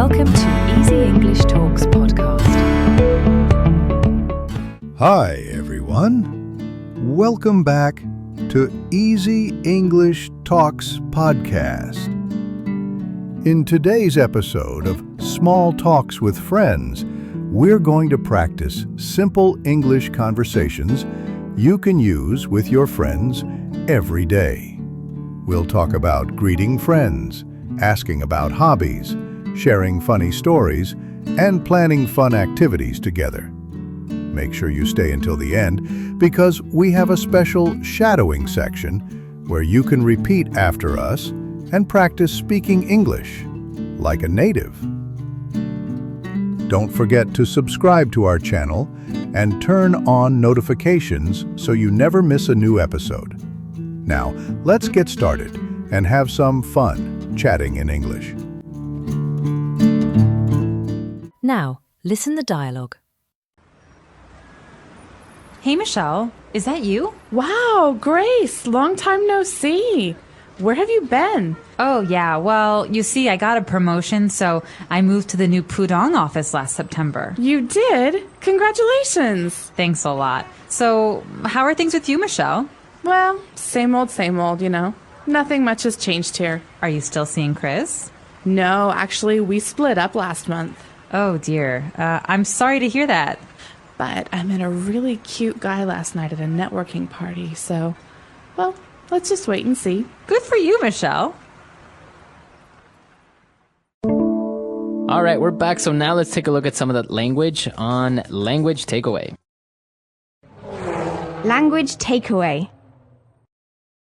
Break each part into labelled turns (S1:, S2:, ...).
S1: Welcome to Easy English Talks podcast.
S2: Hi, everyone. Welcome back to Easy English Talks podcast. In today's episode of Small Talks with Friends, we're going to practice simple English conversations you can use with your friends every day. We'll talk about greeting friends, asking about hobbies, sharing funny stories, and planning fun activities together. Make sure you stay until the end because we have a special shadowing section where you can repeat after us and practice speaking English like a native. Don't forget to subscribe to our channel and turn on notifications so you never miss a new episode. Now, let's get started and have some fun chatting in English.
S1: Now, listen the dialogue.
S3: Hey, Michelle, is that you?
S4: Wow, Grace, long time no see. Where have you been?
S3: Oh, yeah, well, you see, I got a promotion, so I moved to the new Pudong office last September.
S4: You did? Congratulations.
S3: Thanks a lot. So, how are things with you, Michelle?
S4: Well, same old, you know. Nothing much has changed here.
S3: Are you still seeing Chris?
S4: No, actually, we split up last month.
S3: Oh, dear. I'm sorry to hear that.
S4: But I met a really cute guy last night at a networking party, so, well, let's just wait and see.
S3: Good for you, Michelle.
S5: All right, we're back. So now let's take a look at some of the language on Language Takeaway.
S6: Language takeaway.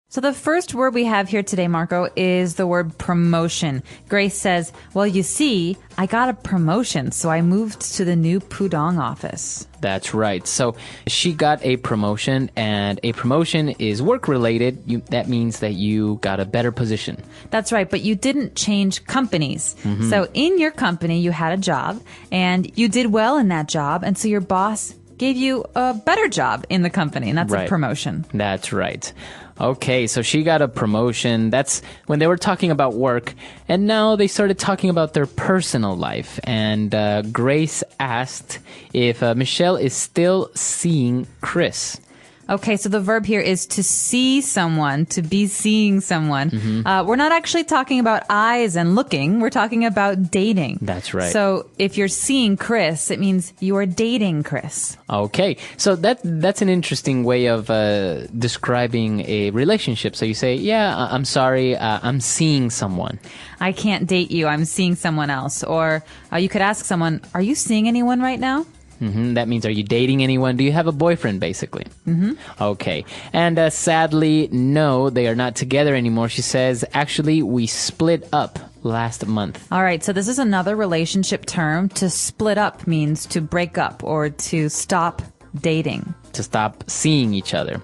S3: So the first word we have here today, Marco, is the word promotion. Grace says, well, you see, I got a promotion, so I moved to the new Pudong office.
S5: That's right. So she got a promotion, and a promotion is work-related. That means that you got a better position.
S3: That's right, but you didn't change companies. So in your company, you had a job, and you did well in that job, and so your boss gave you a better job in the company, and that's
S5: Right.
S3: a promotion.
S5: That's right. Okay, so she got a promotion. That's when they were talking about work, and now they started talking about their personal life. And Grace asked if Michelle is still seeing Chris.
S3: Okay, so the verb here is to see someone, to be seeing someone. We're not actually talking about eyes and looking. We're talking about dating.
S5: That's right.
S3: So if you're seeing Chris, it means you are dating Chris.
S5: Okay, so that's an interesting way of describing a relationship. So you say, yeah, I'm sorry, I'm seeing someone.
S3: I can't date you. I'm seeing someone else. Or you could ask someone, are you seeing anyone right now?
S5: That means, are you dating anyone? Do you have a boyfriend, basically? Okay. And sadly, no, they are not together anymore. She says, actually, we split up last month.
S3: All right, so this is another relationship term. To split up means to break up or to stop dating.
S5: To stop seeing each other.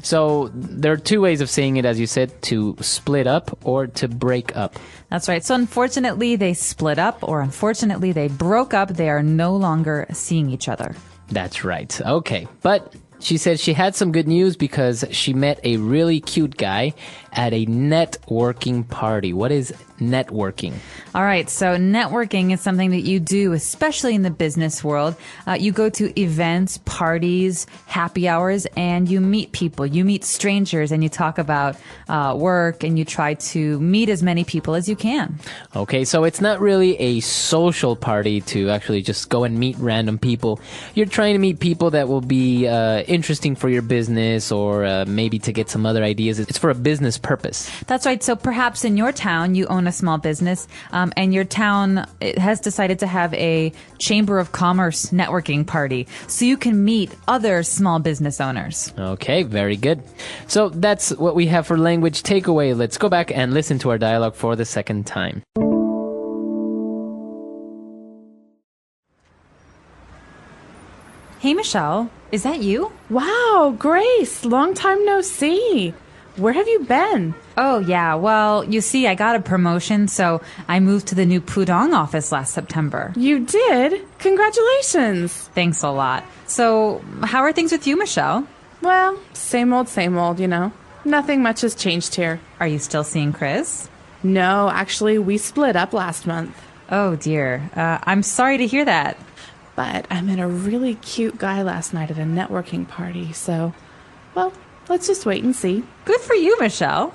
S5: So there are two ways of saying it, as you said, to split up or to break up.
S3: That's right. So unfortunately, they split up, or unfortunately, they broke up. They are no longer seeing each other.
S5: That's right. Okay. But she said she had some good news because she met a really cute guy at a networking party. What is networking?
S3: All right, so networking is something that you do, especially in the business world. You go to events, parties, happy hours, and you meet people. You meet strangers, and you talk about work, and you try to meet as many people as you can.
S5: Okay, so it's not really a social party to actually just go and meet random people. You're trying to meet people that will be interesting for your business, or maybe to get some other ideas. It's for a business purpose.
S3: That's right. So perhaps in your town, you own a small business, and your town has decided to have a Chamber of Commerce networking party, so you can meet other small business owners.
S5: Okay, very good. So that's what we have for language takeaway. Let's go back and listen to our dialogue for the second time.
S3: Hey, Michelle, is that you?
S4: Wow, Grace, long time no see. Where have you been?
S3: Oh, yeah. Well, you see, I got a promotion, so I moved to the new Pudong office last September.
S4: You did? Congratulations.
S3: Thanks a lot. So, how are things with you, Michelle?
S4: Well, same old, you know. Nothing much has changed here.
S3: Are you still seeing Chris?
S4: No, actually, we split up last month.
S3: Oh dear. I'm sorry to hear that.
S4: But I met a really cute guy last night at a networking party, so, well, let's just wait and see.
S3: Good for you, Michelle.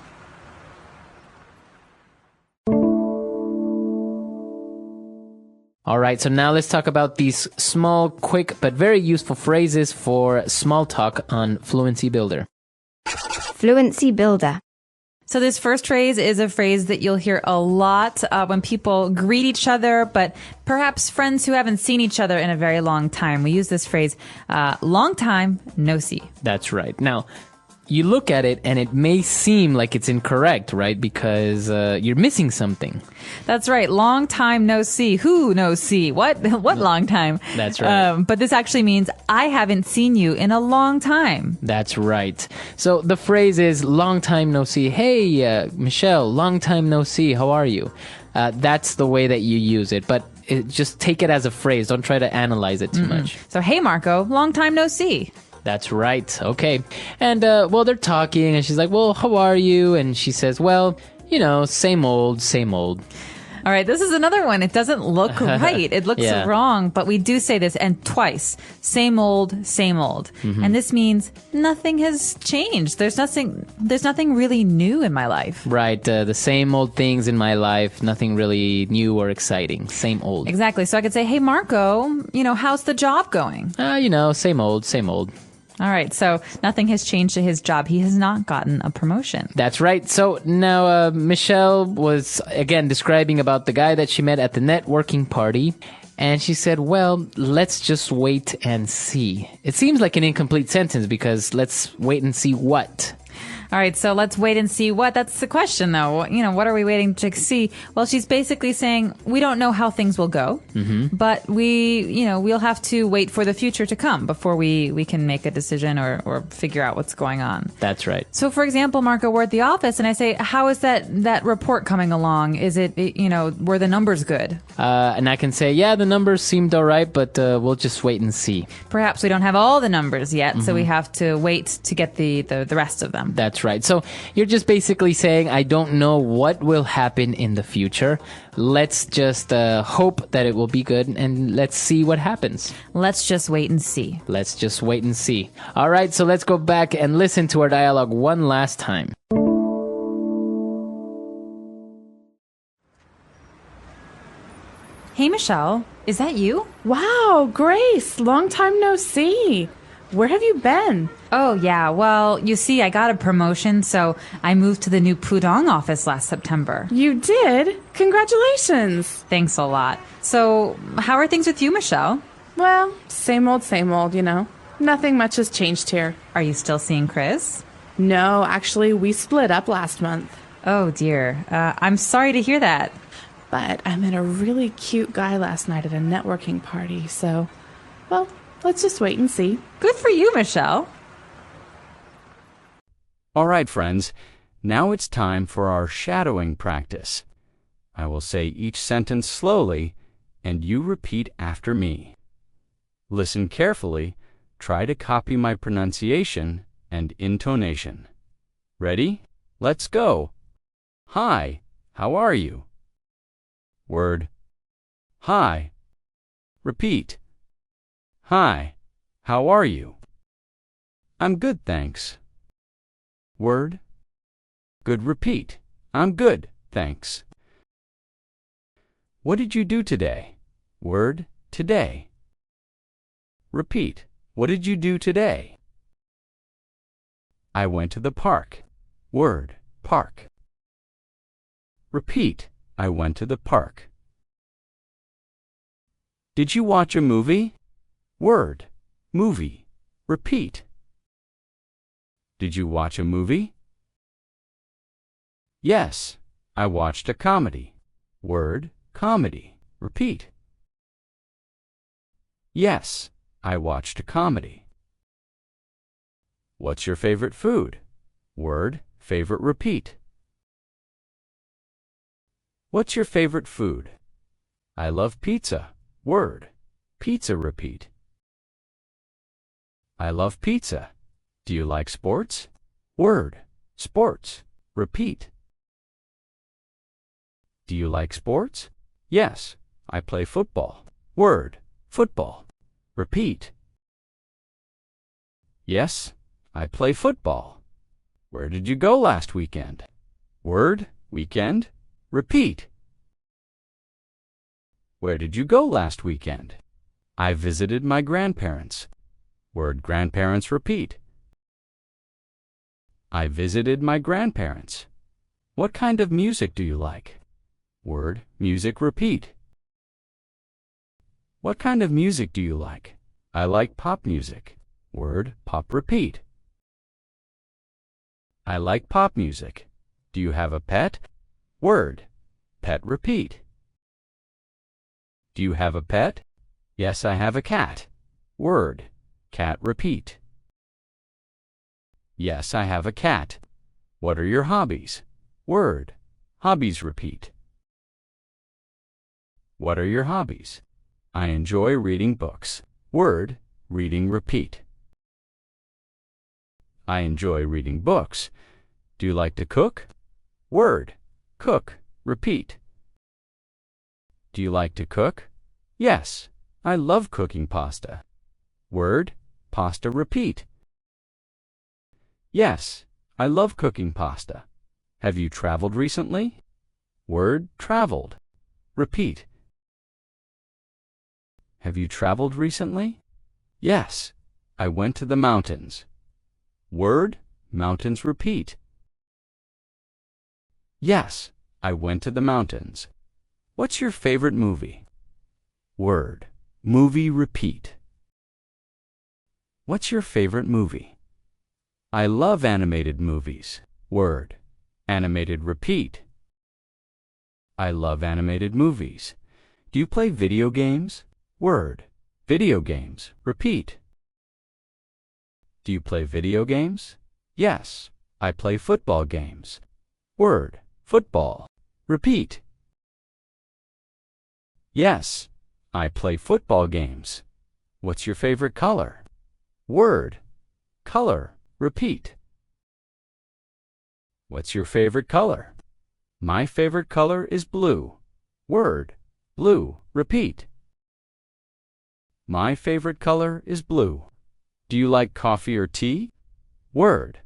S5: All right, so now let's talk about these small, quick, but very useful phrases for small talk on Fluency Builder.
S6: Fluency Builder.
S3: So this first phrase is a phrase that you'll hear a lot when people greet each other, but perhaps friends who haven't seen each other in a very long time. We use this phrase, long time, no see.
S5: That's right. Now, you look at it and it may seem like it's incorrect, right? Because you're missing something.
S3: That's right. Long time no see. Who no see? What? What long time?
S5: That's right.
S3: But this actually means I haven't seen you in a long time.
S5: That's right. So the phrase is long time no see. Hey, Michelle, long time no see. How are you? That's the way that you use it. But just take it as a phrase. Don't try to analyze it too much.
S3: So, hey, Marco, long time no see.
S5: That's right. Okay. And, well, they're talking and she's like, well, how are you? And she says, well, you know, same old, same old.
S3: All right, this is another one. It doesn't look right. It looks
S5: Yeah.
S3: wrong, but we do say this, and twice. Same old, same old. And this means nothing has changed. There's nothing really new in my life.
S5: Right. The same old things in my life. Nothing really new or exciting. Same old.
S3: Exactly. So I could say, hey, Marco, how's the job going?
S5: You know, same old, same old.
S3: All right, so nothing has changed to his job. He has not gotten a promotion.
S5: That's right. So now Michelle was, again, describing about the guy that she met at the networking party. And she said, well, let's just wait and see. It seems like an incomplete sentence because let's wait and see what?
S3: All right, so let's wait and see what. That's the question, though. What are we waiting to see? Well, she's basically saying we don't know how things will go, but we'll have to wait for the future to come before we can make a decision or figure out what's going on.
S5: That's right.
S3: So, for example, Marco, we're at the office, and I say, how is that report coming along? Is it were the numbers good?
S5: And I can say, yeah, the numbers seemed all right, but we'll just wait and see.
S3: Perhaps we don't have all the numbers yet, so we have to wait to get the rest of them.
S5: That's right. So you're just basically saying, I don't know what will happen in the future. Let's just hope that it will be good, and let's see what happens.
S3: Let's just wait and see.
S5: Let's just wait and see. All right, so let's go back and listen to our dialogue one last time.
S3: Hey, Michelle, is that you?
S4: Wow, Grace, long time no see. Where have you been?
S3: Oh, yeah. Well, you see, I got a promotion, so I moved to the new Pudong office last September.
S4: You did? Congratulations.
S3: Thanks a lot. So, how are things with you, Michelle?
S4: Well, same old, Nothing much has changed here.
S3: Are you still seeing Chris?
S4: No, actually, we split up last month.
S3: Oh, dear. I'm sorry to hear that.
S4: But I met a really cute guy last night at a networking party, so, well, let's just wait and see.
S3: Good for you, Michelle.
S7: All right, friends. Now it's time for our shadowing practice. I will say each sentence slowly, and you repeat after me. Listen carefully, try to copy my pronunciation and intonation. Ready? Let's go. Hi, how are you? Word. Hi. Repeat. Hi, how are you? I'm good, thanks. Word. Good, repeat. I'm good, thanks. What did you do today? Word, today. Repeat. What did you do today? I went to the park. Word, park. Repeat. I went to the park. Did you watch a movie? Word, movie. Repeat. Did you watch a movie? Yes, I watched a comedy. Word, comedy. Repeat. Yes, I watched a comedy. What's your favorite food? Word, favorite. Repeat. What's your favorite food? I love pizza. Word, pizza. Repeat. I love pizza. Do you like sports? Word, sports. Repeat. Do you like sports? Yes, I play football. Word, football. Repeat. Yes, I play football. Where did you go last weekend? Word, weekend. Repeat. Where did you go last weekend? I visited my grandparents. Word, grandparents. Repeat. I visited my grandparents. What kind of music do you like? Word, music. Repeat. What kind of music do you like? I like pop music. Word, pop. Repeat. I like pop music. Do you have a pet? Word, pet. Repeat. Do you have a pet? Yes, I have a cat. Word, cat. Repeat. Yes, I have a cat. What are your hobbies? Word, hobbies. Repeat. What are your hobbies? I enjoy reading books. Word, reading. Repeat. I enjoy reading books. Do you like to cook? Word, cook. Repeat. Do you like to cook? Yes, I love cooking pasta. Word, pasta. Repeat. Yes, I love cooking pasta. Have you traveled recently? Word, traveled. Repeat. Have you traveled recently? Yes, I went to the mountains. Word, mountains. Repeat. Yes, I went to the mountains. What's your favorite movie? Word, movie. Repeat. What's your favorite movie? I love animated movies. Word, animated. Repeat. I love animated movies. Do you play video games? Word, video games. Repeat. Do you play video games? Yes, I play football games. Word, football. Repeat. Yes, I play football games. What's your favorite color? Word, color. Repeat. What's your favorite color? My favorite color is blue. Word, blue. Repeat. My favorite color is blue. Do you like coffee or tea? Word,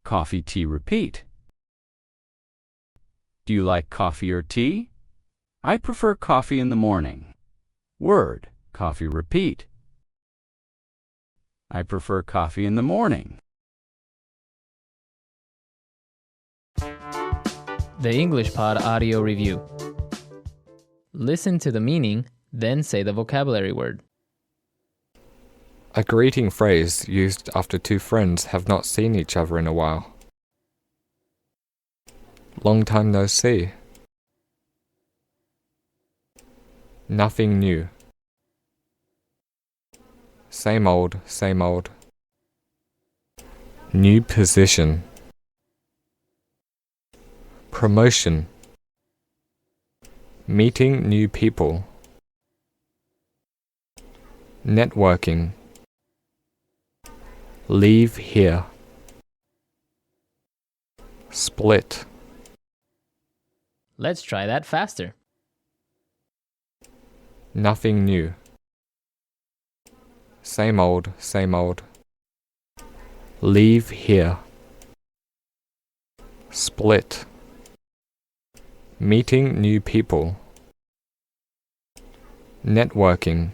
S7: coffee. Tea. Repeat. Do you like coffee or tea? I prefer coffee in the morning. Word, coffee. Repeat. I prefer coffee in the morning.
S5: The English Pod Audio Review. Listen to the meaning, then say the vocabulary word.
S8: A greeting phrase used after two friends have not seen each other in a while. Long time no see. Nothing new. Same old, same old. New position. Promotion. Meeting new people. Networking. Leave here. Split.
S5: Let's try that faster.
S8: Nothing new. Same old, same old. Leave here. Split. Meeting new people. Networking.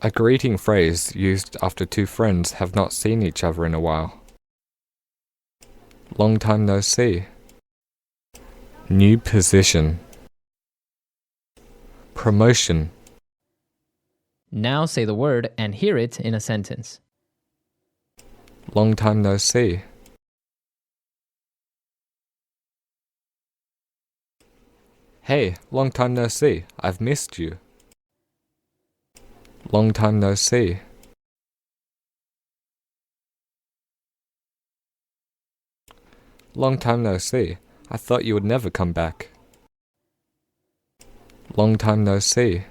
S8: A greeting phrase used after two friends have not seen each other in a while. Long time no see. New position. Promotion.
S5: Now say the word and hear it in a sentence.
S8: Long time no see. Hey, long time no see. I've missed you. Long time no see. Long time no see. I thought you would never come back. Long time no see.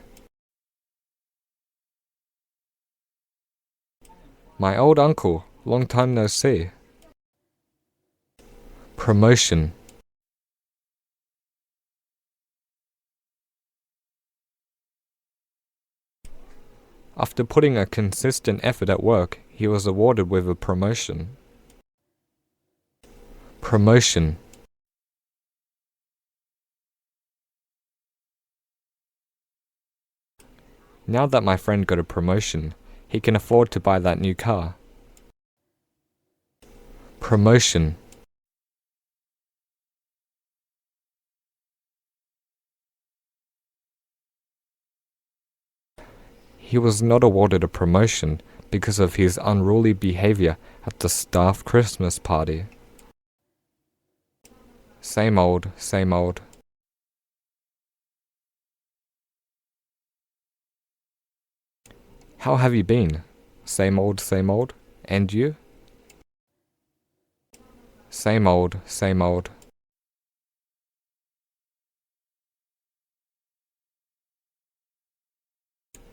S8: My old uncle, long time no see. Promotion. After putting a consistent effort at work, he was awarded with a promotion. Promotion. Now that my friend got a promotion, he can afford to buy that new car. Promotion. He was not awarded a promotion because of his unruly behavior at the staff Christmas party. Same old, same old. How have you been? Same old, same old. And you? Same old, same old.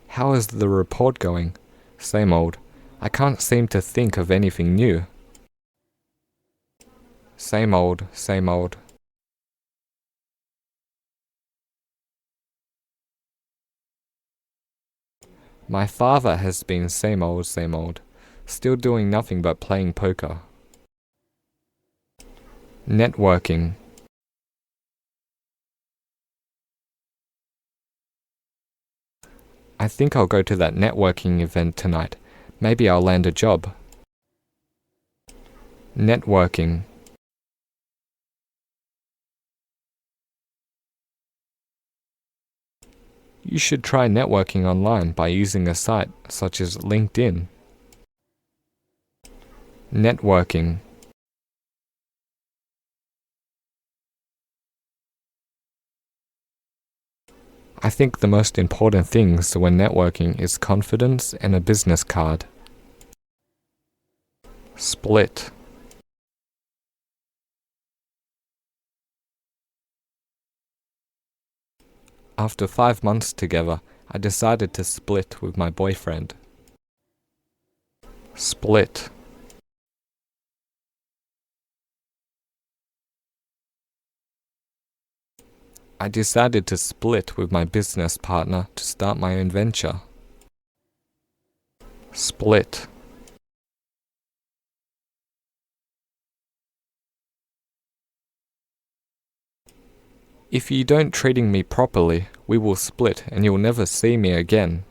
S8: How is the report going? Same old. I can't seem to think of anything new. Same old, same old. My father has been same old, still doing nothing but playing poker. Networking. I think I'll go to that networking event tonight. Maybe I'll land a job. Networking. You should try networking online by using a site such as LinkedIn. Networking. I think the most important things when networking is confidence and a business card. Split. After 5 months together, I decided to split with my boyfriend. Split. I decided to split with my business partner to start my own venture. Split. If you don't treating me properly, we will split and you'll never see me again.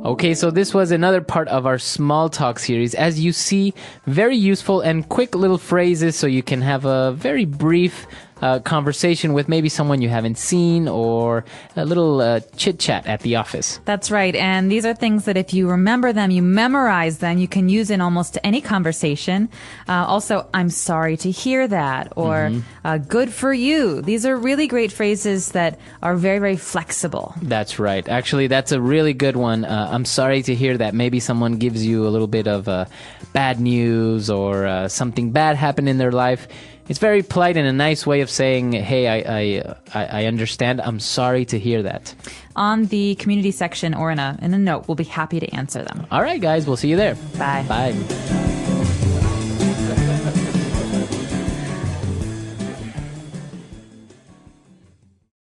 S5: Okay, so this was another part of our small talk series. As you see, very useful and quick little phrases so you can have a very brief conversation with maybe someone you haven't seen or a little chit-chat at the office.
S3: That's right. And these are things that if you remember them, you memorize them, you can use in almost any conversation. Also, I'm sorry to hear that, or good for you. These are really great phrases that are very, very flexible.
S5: That's right. Actually, that's a really good one. I'm sorry to hear that. Maybe someone gives you a little bit of bad news or something bad happened in their life. It's very polite and a nice way of saying, hey, I understand. I'm sorry to hear that.
S3: On the community section or in a note, we'll be happy to answer them.
S5: All right, guys. We'll see you there.
S3: Bye.
S5: Bye.